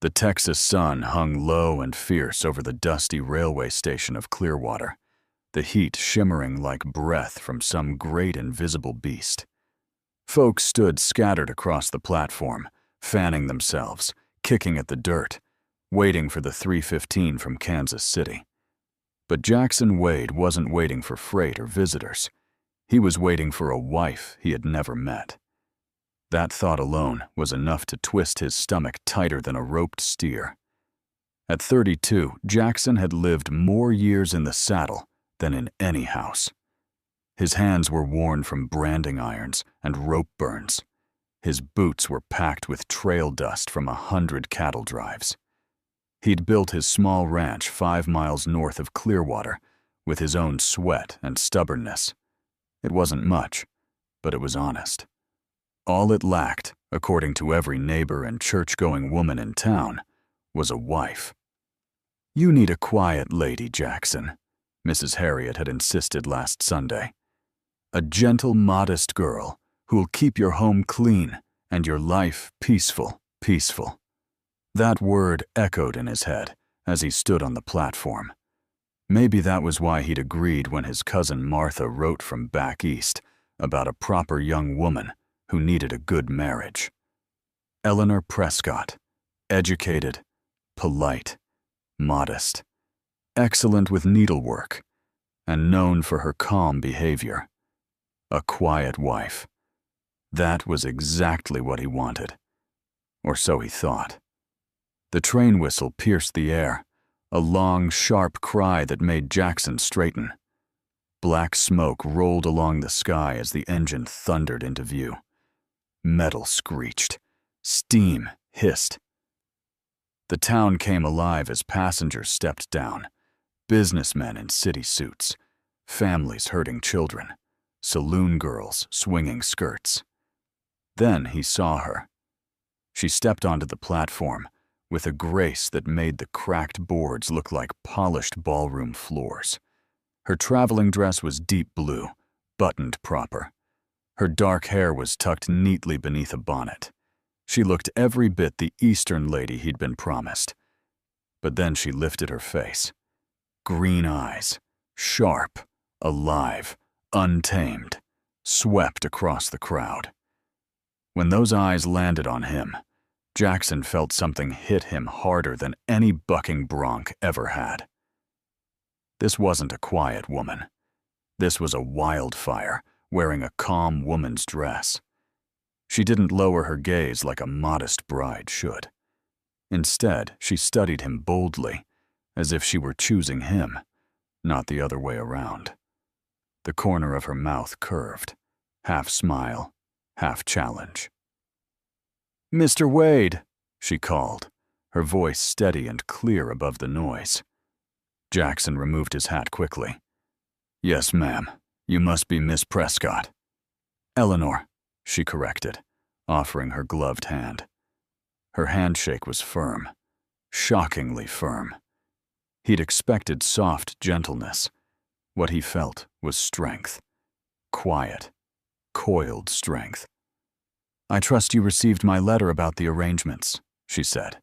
The Texas sun hung low and fierce over the dusty railway station of Clearwater, the heat shimmering like breath from some great invisible beast. Folks stood scattered across the platform, fanning themselves, kicking at the dirt, waiting for the 3:15 from Kansas City. But Jackson Wade wasn't waiting for freight or visitors. He was waiting for a wife he had never met. That thought alone was enough to twist his stomach tighter than a roped steer. At 32, Jackson had lived more years in the saddle than in any house. His hands were worn from branding irons and rope burns. His boots were packed with trail dust from 100 cattle drives. He'd built his small ranch 5 miles north of Clearwater with his own sweat and stubbornness. It wasn't much, but it was honest. All it lacked, according to every neighbor and church-going woman in town, was a wife. "You need a quiet lady, Jackson," Mrs. Harriet had insisted last Sunday. "A gentle, modest girl who'll keep your home clean and your life peaceful." That word echoed in his head as he stood on the platform. Maybe that was why he'd agreed when his cousin Martha wrote from back east about a proper young woman who needed a good marriage. Eleanor Prescott, educated, polite, modest, excellent with needlework, and known for her calm behavior. A quiet wife. That was exactly what he wanted. Or so he thought. The train whistle pierced the air, a long, sharp cry that made Jackson straighten. Black smoke rolled along the sky as the engine thundered into view. Metal screeched. Steam hissed. The town came alive as passengers stepped down. Businessmen in city suits, families herding children, saloon girls swinging skirts. Then he saw her. She stepped onto the platform with a grace that made the cracked boards look like polished ballroom floors. Her traveling dress was deep blue, buttoned proper. Her dark hair was tucked neatly beneath a bonnet. She looked every bit the Eastern lady he'd been promised. But then she lifted her face. Green eyes, sharp, alive, untamed, swept across the crowd. When those eyes landed on him, Jackson felt something hit him harder than any bucking bronc ever had. This wasn't a quiet woman. This was a wildfire, wearing a calm woman's dress. She didn't lower her gaze like a modest bride should. Instead, she studied him boldly, as if she were choosing him, not the other way around. The corner of her mouth curved, half smile, half challenge. "Mr. Wade," she called, her voice steady and clear above the noise. Jackson removed his hat quickly. "Yes, ma'am. You must be Miss Prescott." "Eleanor," she corrected, offering her gloved hand. Her handshake was firm, shockingly firm. He'd expected soft gentleness. What he felt was strength. Quiet, coiled strength. "I trust you received my letter about the arrangements," she said.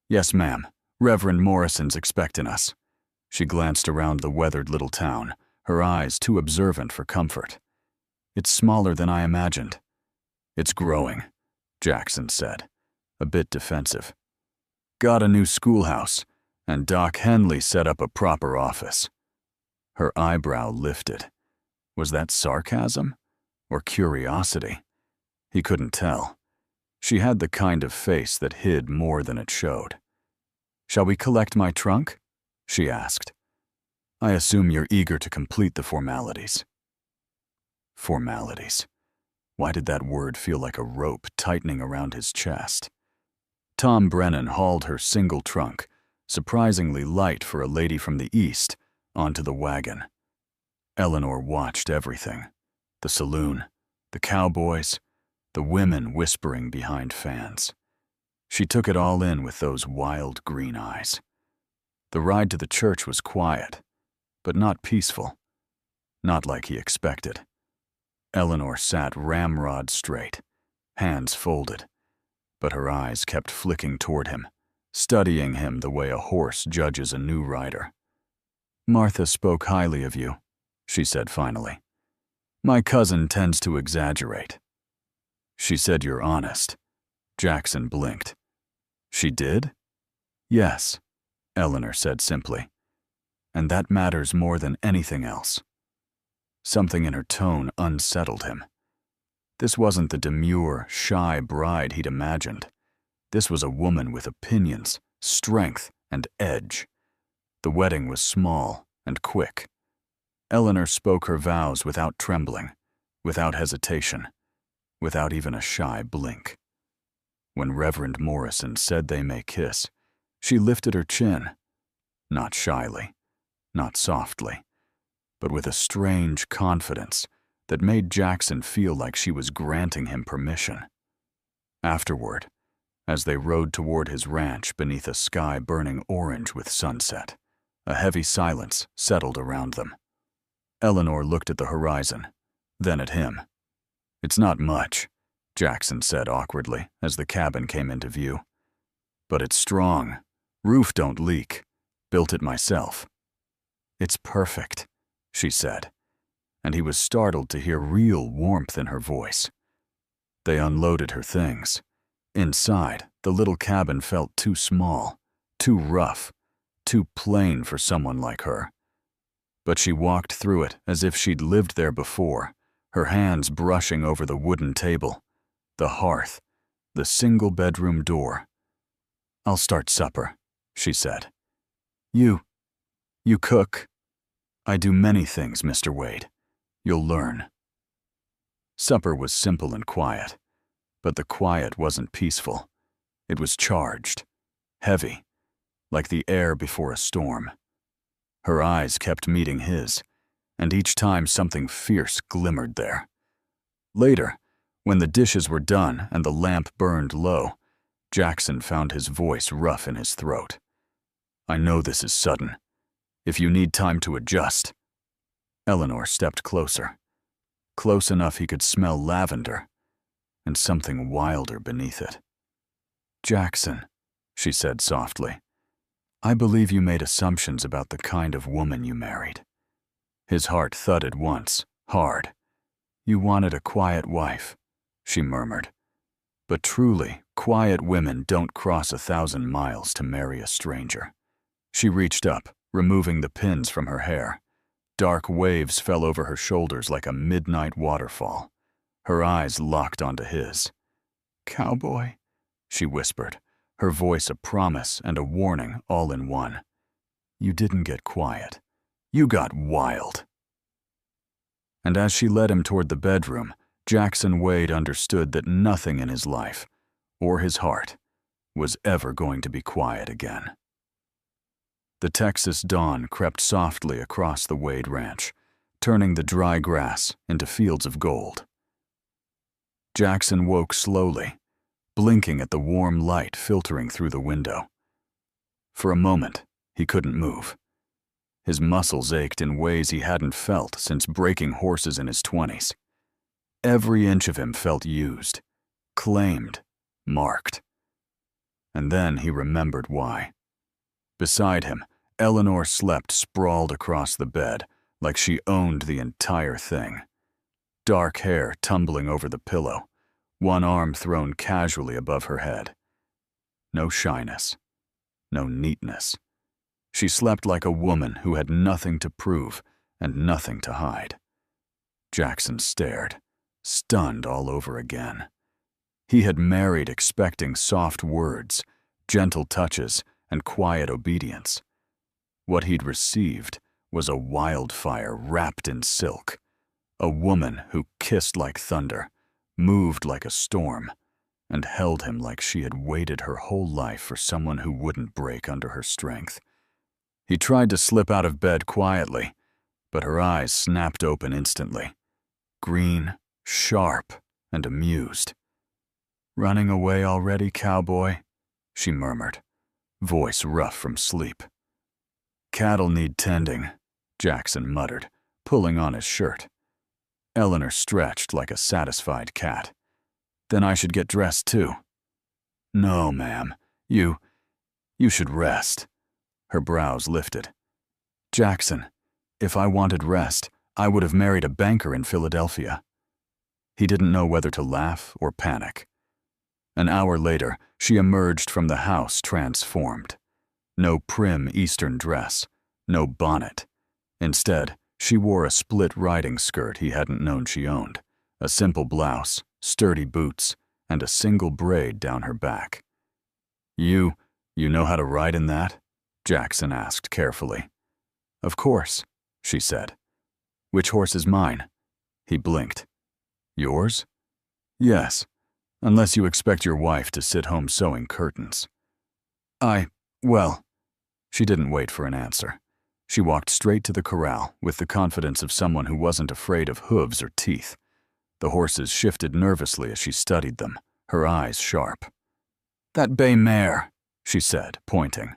"Yes, ma'am. Reverend Morrison's expecting us." She glanced around the weathered little town, her eyes too observant for comfort. "It's smaller than I imagined." "It's growing," Jackson said, a bit defensive. "Got a new schoolhouse, and Doc Henley set up a proper office." Her eyebrow lifted. Was that sarcasm or curiosity? He couldn't tell. She had the kind of face that hid more than it showed. "Shall we collect my trunk?" she asked. "I assume you're eager to complete the formalities." Formalities. Why did that word feel like a rope tightening around his chest? Tom Brennan hauled her single trunk, surprisingly light for a lady from the East, onto the wagon. Eleanor watched everything. The saloon, the cowboys, the women whispering behind fans. She took it all in with those wild green eyes. The ride to the church was quiet, but not peaceful. Not like he expected. Eleanor sat ramrod straight, hands folded, but her eyes kept flicking toward him, studying him the way a horse judges a new rider. "Martha spoke highly of you," she said finally. "My cousin tends to exaggerate." "She said you're honest." Jackson blinked. "She did?" "Yes," Eleanor said simply. "And that matters more than anything else." Something in her tone unsettled him. This wasn't the demure, shy bride he'd imagined. This was a woman with opinions, strength, and edge. The wedding was small and quick. Eleanor spoke her vows without trembling, without hesitation, without even a shy blink. When Reverend Morrison said they may kiss, she lifted her chin, not shyly, not softly, but with a strange confidence that made Jackson feel like she was granting him permission. Afterward, as they rode toward his ranch beneath a sky burning orange with sunset, a heavy silence settled around them. Eleanor looked at the horizon, then at him. "It's not much," Jackson said awkwardly as the cabin came into view. "But it's strong. Roof don't leak. Built it myself." "It's perfect," she said, and he was startled to hear real warmth in her voice. They unloaded her things. Inside, the little cabin felt too small, too rough, too plain for someone like her. But she walked through it as if she'd lived there before, her hands brushing over the wooden table, the hearth, the single-bedroom door. "I'll start supper," she said. You cook?" "I do many things, Mr. Wade. You'll learn." Supper was simple and quiet, but the quiet wasn't peaceful. It was charged, heavy, like the air before a storm. Her eyes kept meeting his, and each time something fierce glimmered there. Later, when the dishes were done and the lamp burned low, Jackson found his voice rough in his throat. "I know this is sudden. If you need time to adjust." Eleanor stepped closer, close enough he could smell lavender and something wilder beneath it. "Jackson," she said softly, "I believe you made assumptions about the kind of woman you married." His heart thudded once, hard. "You wanted a quiet wife," she murmured. "But truly, quiet women don't cross 1,000 miles to marry a stranger." She reached up, removing the pins from her hair. Dark waves fell over her shoulders like a midnight waterfall. Her eyes locked onto his. "Cowboy," she whispered, her voice a promise and a warning all in one. "You didn't get quiet. You got wild." And as she led him toward the bedroom, Jackson Wade understood that nothing in his life, or his heart, was ever going to be quiet again. The Texas dawn crept softly across the Wade ranch, turning the dry grass into fields of gold. Jackson woke slowly, blinking at the warm light filtering through the window. For a moment, he couldn't move. His muscles ached in ways he hadn't felt since breaking horses in his 20s. Every inch of him felt used, claimed, marked. And then he remembered why. Beside him, Eleanor slept sprawled across the bed like she owned the entire thing. Dark hair tumbling over the pillow, one arm thrown casually above her head. No shyness, no neatness. She slept like a woman who had nothing to prove and nothing to hide. Jackson stared, stunned all over again. He had married expecting soft words, gentle touches, and quiet obedience. What he'd received was a wildfire wrapped in silk, a woman who kissed like thunder, moved like a storm, and held him like she had waited her whole life for someone who wouldn't break under her strength. He tried to slip out of bed quietly, but her eyes snapped open instantly, green, sharp, and amused. "Running away already, cowboy?" she murmured, voice rough from sleep. "Cattle need tending," Jackson muttered, pulling on his shirt. Eleanor stretched like a satisfied cat. "Then I should get dressed too." "No, ma'am. You should rest." Her brows lifted. "Jackson, if I wanted rest, I would have married a banker in Philadelphia." He didn't know whether to laugh or panic. An hour later, she emerged from the house transformed. No prim Eastern dress, no bonnet. Instead, she wore a split riding skirt he hadn't known she owned, a simple blouse, sturdy boots, and a single braid down her back. You know how to ride in that?" Jackson asked carefully. "Of course," she said. "Which horse is mine?" He blinked. "Yours?" "Yes, unless you expect your wife to sit home sewing curtains." Well, she didn't wait for an answer. She walked straight to the corral with the confidence of someone who wasn't afraid of hooves or teeth. The horses shifted nervously as she studied them, her eyes sharp. "That bay mare," she said, pointing.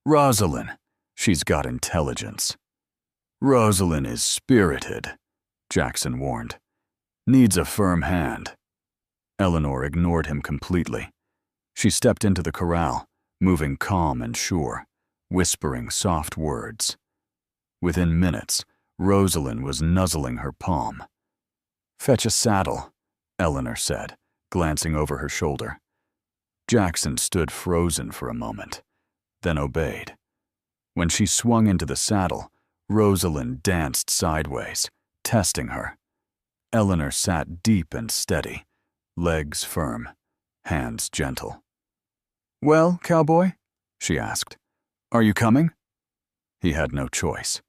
"Rosalind. She's got intelligence." "Rosalind is spirited," Jackson warned. "Needs a firm hand." Eleanor ignored him completely. She stepped into the corral, moving calm and sure, whispering soft words. Within minutes, Rosalind was nuzzling her palm. "Fetch a saddle," Eleanor said, glancing over her shoulder. Jackson stood frozen for a moment, then obeyed. When she swung into the saddle, Rosalind danced sideways, testing her. Eleanor sat deep and steady, legs firm, hands gentle. "Well, Cowboy?" she asked. "Are you coming?" He had no choice.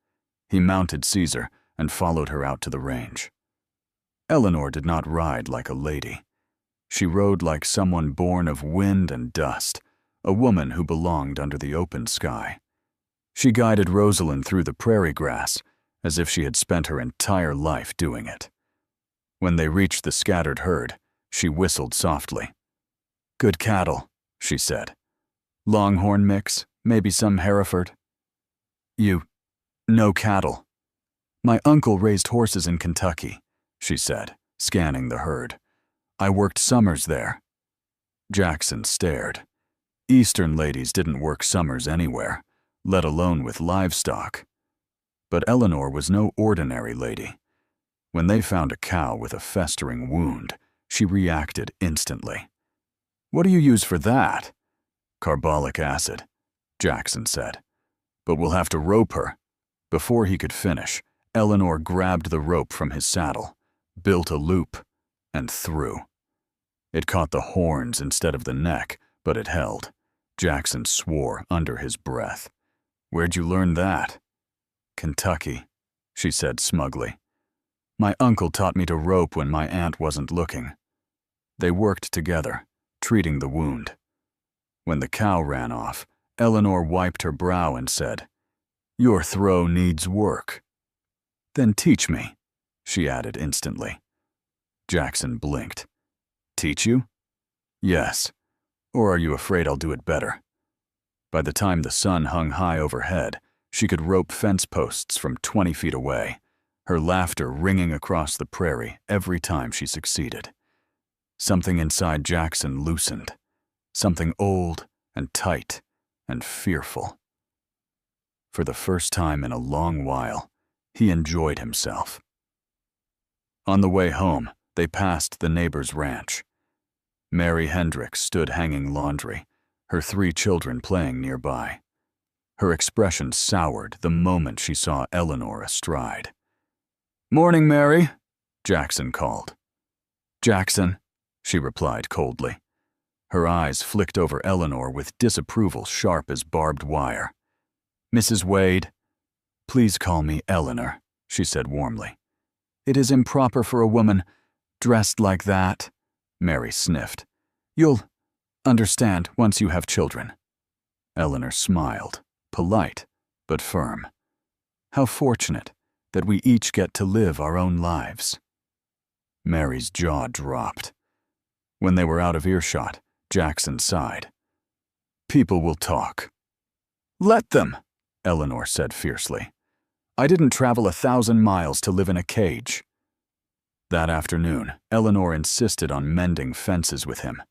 He mounted Caesar and followed her out to the range. Eleanor did not ride like a lady. She rode like someone born of wind and dust, a woman who belonged under the open sky. She guided Rosalind through the prairie grass as if she had spent her entire life doing it. When they reached the scattered herd, she whistled softly. "Good cattle," she said. "Longhorn mix, maybe some Hereford." No cattle." "My uncle raised horses in Kentucky," she said, scanning the herd. "I worked summers there." Jackson stared. Eastern ladies didn't work summers anywhere, let alone with livestock. But Eleanor was no ordinary lady. When they found a cow with a festering wound, she reacted instantly. "What do you use for that?" "Carbolic acid," Jackson said. "But we'll have to rope her." Before he could finish, Eleanor grabbed the rope from his saddle, built a loop, and threw. It caught the horns instead of the neck, but it held. Jackson swore under his breath. "Where'd you learn that?" "Kentucky," she said smugly. "My uncle taught me to rope when my aunt wasn't looking." They worked together, treating the wound. When the cow ran off, Eleanor wiped her brow and said, "Your throw needs work." "Then teach me," she added instantly. Jackson blinked. "Teach you?" "Yes. Or are you afraid I'll do it better?" By the time the sun hung high overhead, she could rope fence posts from 20 feet away, her laughter ringing across the prairie every time she succeeded. Something inside Jackson loosened, something old and tight and fearful. For the first time in a long while, he enjoyed himself. On the way home, they passed the neighbor's ranch. Mary Hendricks stood hanging laundry, her 3 children playing nearby. Her expression soured the moment she saw Eleanor astride. "Morning, Mary," Jackson called. "Jackson," she replied coldly. Her eyes flicked over Eleanor with disapproval sharp as barbed wire. "Mrs. Wade." "Please call me Eleanor," she said warmly. "It is improper for a woman dressed like that," Mary sniffed. "You'll understand once you have children." Eleanor smiled, polite but firm. "How fortunate that we each get to live our own lives." Mary's jaw dropped. When they were out of earshot, Jackson sighed. "People will talk." "Let them," Eleanor said fiercely. "I didn't travel 1,000 miles to live in a cage." That afternoon, Eleanor insisted on mending fences with him.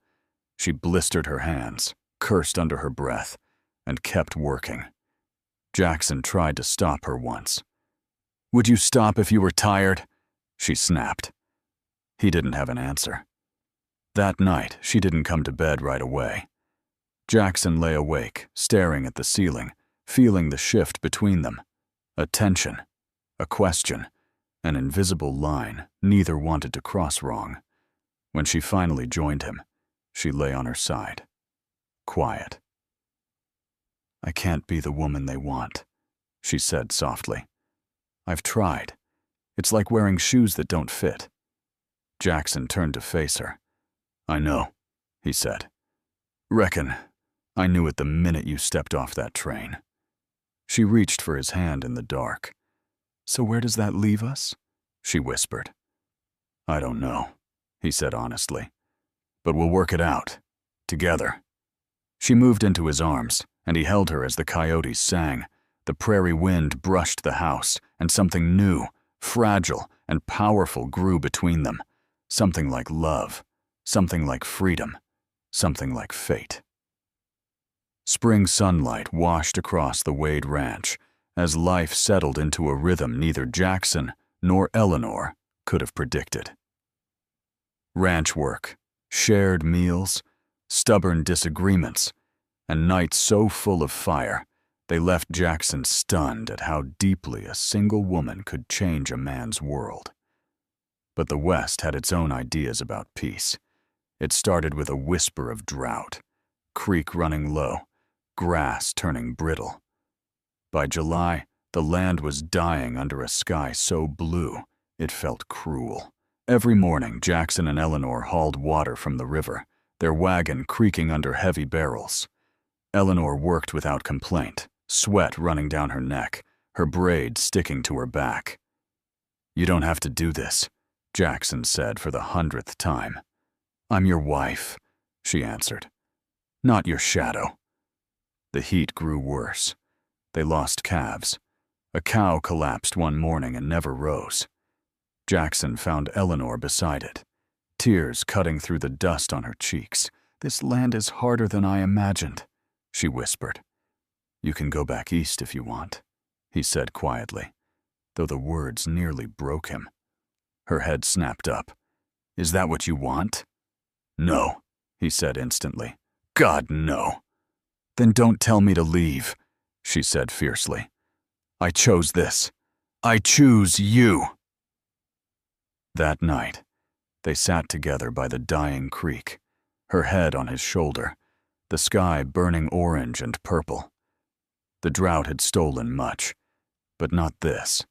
She blistered her hands, cursed under her breath, and kept working. Jackson tried to stop her once. "Would you stop if you were tired?" she snapped. He didn't have an answer. That night, she didn't come to bed right away. Jackson lay awake, staring at the ceiling, feeling the shift between them. A tension, a question, an invisible line neither wanted to cross wrong. When she finally joined him, she lay on her side, quiet. "I can't be the woman they want," she said softly. "I've tried. It's like wearing shoes that don't fit." Jackson turned to face her. "I know," he said. "Reckon I knew it the minute you stepped off that train." She reached for his hand in the dark. "So where does that leave us?" she whispered. "I don't know," he said honestly. "But we'll work it out. Together." She moved into his arms, and he held her as the coyotes sang. The prairie wind brushed the house, and something new, fragile, and powerful grew between them. Something like love, something like freedom, something like fate. Spring sunlight washed across the Wade Ranch as life settled into a rhythm neither Jackson nor Eleanor could have predicted. Ranch work, shared meals, stubborn disagreements, and nights so full of fire they left Jackson stunned at how deeply a single woman could change a man's world. But the West had its own ideas about peace. It started with a whisper of drought, creek running low, grass turning brittle. By July, the land was dying under a sky so blue it felt cruel. Every morning, Jackson and Eleanor hauled water from the river, their wagon creaking under heavy barrels. Eleanor worked without complaint, sweat running down her neck, her braids sticking to her back. "You don't have to do this," Jackson said for the 100th time. "I'm your wife," she answered. "Not your shadow." The heat grew worse. They lost calves. A cow collapsed one morning and never rose. Jackson found Eleanor beside it, tears cutting through the dust on her cheeks. "This land is harder than I imagined," she whispered. "You can go back east if you want," he said quietly, though the words nearly broke him. Her head snapped up. "Is that what you want?" "No," he said instantly. "God, no." "Then don't tell me to leave," she said fiercely. "I chose this. I choose you." That night, they sat together by the dying creek, her head on his shoulder, the sky burning orange and purple. The drought had stolen much, but not this.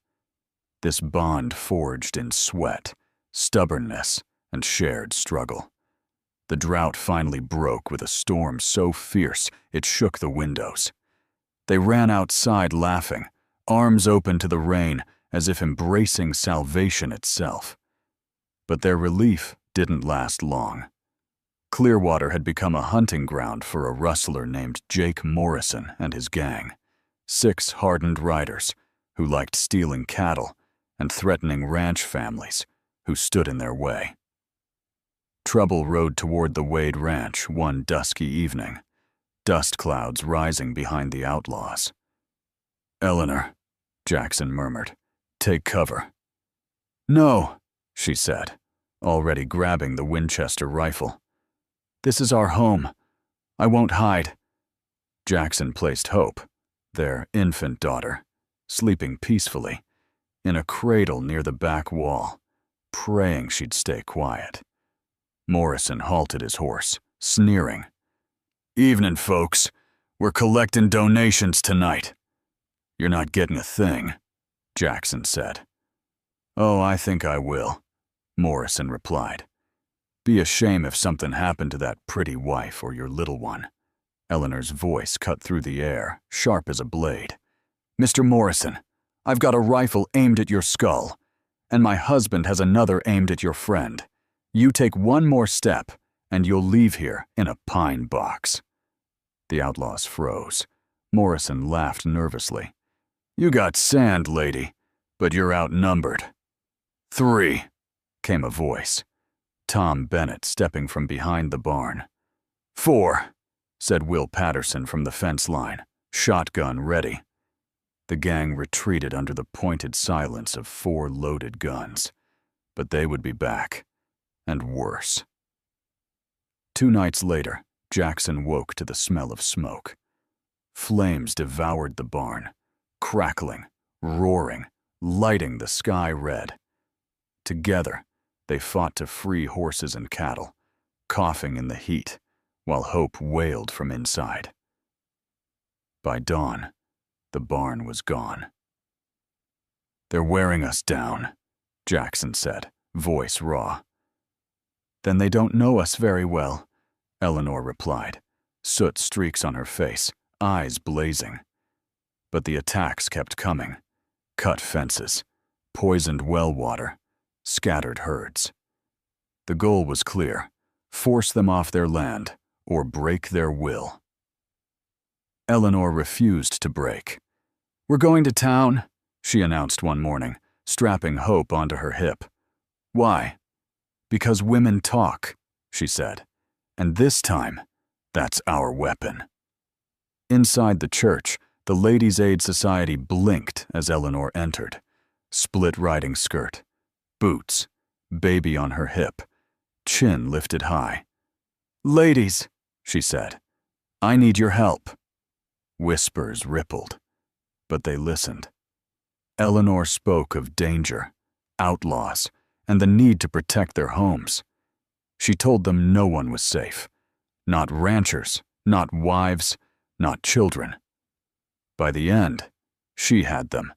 This bond forged in sweat, stubbornness, and shared struggle. The drought finally broke with a storm so fierce it shook the windows. They ran outside laughing, arms open to the rain as if embracing salvation itself. But their relief didn't last long. Clearwater had become a hunting ground for a rustler named Jake Morrison and his gang, 6 hardened riders who liked stealing cattle and threatening ranch families who stood in their way. Trouble rode toward the Wade Ranch one dusky evening, dust clouds rising behind the outlaws. "Eleanor," Jackson murmured, "take cover." "No," she said, already grabbing the Winchester rifle. "This is our home. I won't hide." Jackson placed Hope, their infant daughter, sleeping peacefully, in a cradle near the back wall, praying she'd stay quiet. Morrison halted his horse, sneering. "Evening, folks. We're collecting donations tonight." "You're not getting a thing," Jackson said. "Oh, I think I will," Morrison replied. "Be a shame if something happened to that pretty wife or your little one." Eleanor's voice cut through the air, sharp as a blade. "Mr. Morrison, I've got a rifle aimed at your skull, and my husband has another aimed at your friend. You take one more step, and you'll leave here in a pine box." The outlaws froze. Morrison laughed nervously. "You got sand, lady, but you're outnumbered." "3," came a voice. Tom Bennett stepping from behind the barn. "4," said Will Patterson from the fence line. shotgun ready. The gang retreated under the pointed silence of 4 loaded guns, but they would be back, and worse. 2 nights later, Jackson woke to the smell of smoke. Flames devoured the barn, crackling, roaring, lighting the sky red. Together, they fought to free horses and cattle, coughing in the heat, while hope wailed from inside. By dawn, the barn was gone. "They're wearing us down," Jackson said, voice raw. "Then they don't know us very well," Eleanor replied, soot streaks on her face, eyes blazing. But the attacks kept coming. Cut fences, poisoned well water, scattered herds. The goal was clear: force them off their land or break their will. Eleanor refused to break. "We're going to town," she announced one morning, strapping Hope onto her hip. "Why?" "Because women talk," she said. "And this time, that's our weapon." Inside the church, the Ladies' Aid Society blinked as Eleanor entered. Split riding skirt, boots, baby on her hip, chin lifted high. "Ladies," she said, "I need your help." Whispers rippled, but they listened. Eleanor spoke of danger, outlaws, and the need to protect their homes. She told them no one was safe. Not ranchers, not wives, not children. By the end, she had them.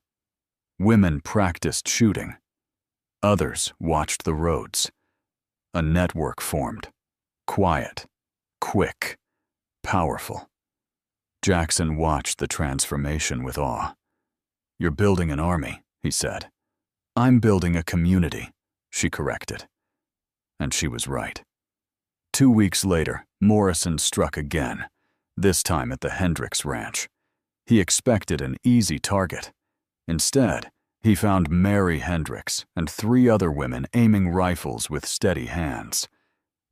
Women practiced shooting. Others watched the roads. A network formed. Quiet, quick, powerful. Jackson watched the transformation with awe. "You're building an army," he said. "I'm building a community," she corrected. And she was right. 2 weeks later, Morrison struck again, this time at the Hendricks Ranch. He expected an easy target. Instead, he found Mary Hendricks and 3 other women aiming rifles with steady hands.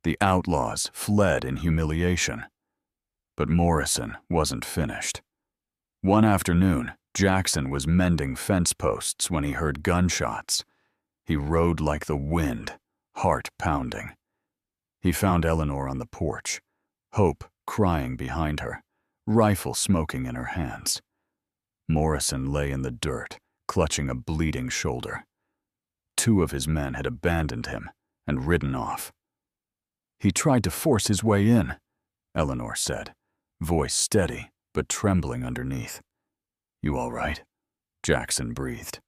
The outlaws fled in humiliation. But Morrison wasn't finished. One afternoon, Jackson was mending fence posts when he heard gunshots. He rode like the wind, heart pounding. He found Eleanor on the porch, Hope crying behind her, rifle smoking in her hands. Morrison lay in the dirt, clutching a bleeding shoulder. 2 of his men had abandoned him and ridden off. "He tried to force his way in," Eleanor said, voice steady but trembling underneath. "You all right?" Jackson breathed.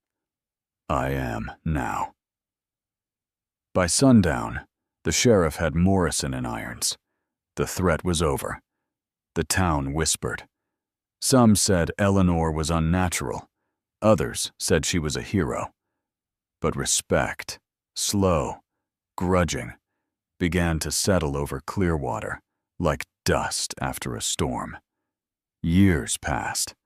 "I am now." By sundown, the sheriff had Morrison in irons. The threat was over. The town whispered. Some said Eleanor was unnatural. Others said she was a hero. But respect, slow, grudging, began to settle over Clearwater like dust after a storm. Years passed.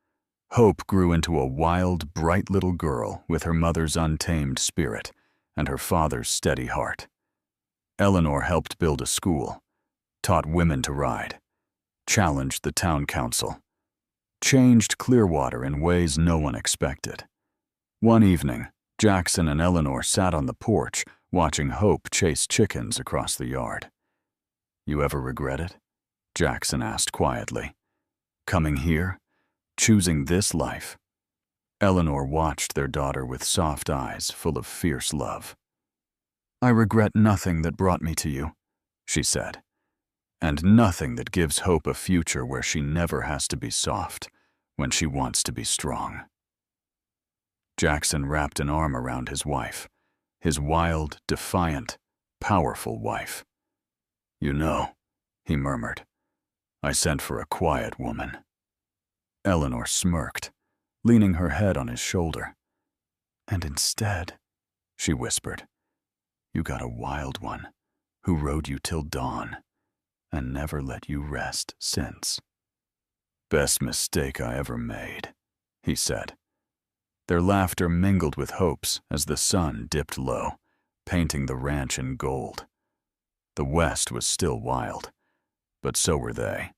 Hope grew into a wild, bright little girl with her mother's untamed spirit and her father's steady heart. Eleanor helped build a school, taught women to ride, challenged the town council, changed Clearwater in ways no one expected. One evening, Jackson and Eleanor sat on the porch watching Hope chase chickens across the yard. "You ever regret it?" Jackson asked quietly. "Coming here? Choosing this life?" Eleanor watched their daughter with soft eyes full of fierce love. "I regret nothing that brought me to you," she said, "and nothing that gives Hope a future where she never has to be soft when she wants to be strong." Jackson wrapped an arm around his wife, his wild, defiant, powerful wife. "You know," he murmured, "I sent for a quiet woman." Eleanor smirked, leaning her head on his shoulder. "And instead," she whispered, "you got a wild one who rode you till dawn and never let you rest since." "Best mistake I ever made," he said. Their laughter mingled with Hope's as the sun dipped low, painting the ranch in gold. The West was still wild, but so were they.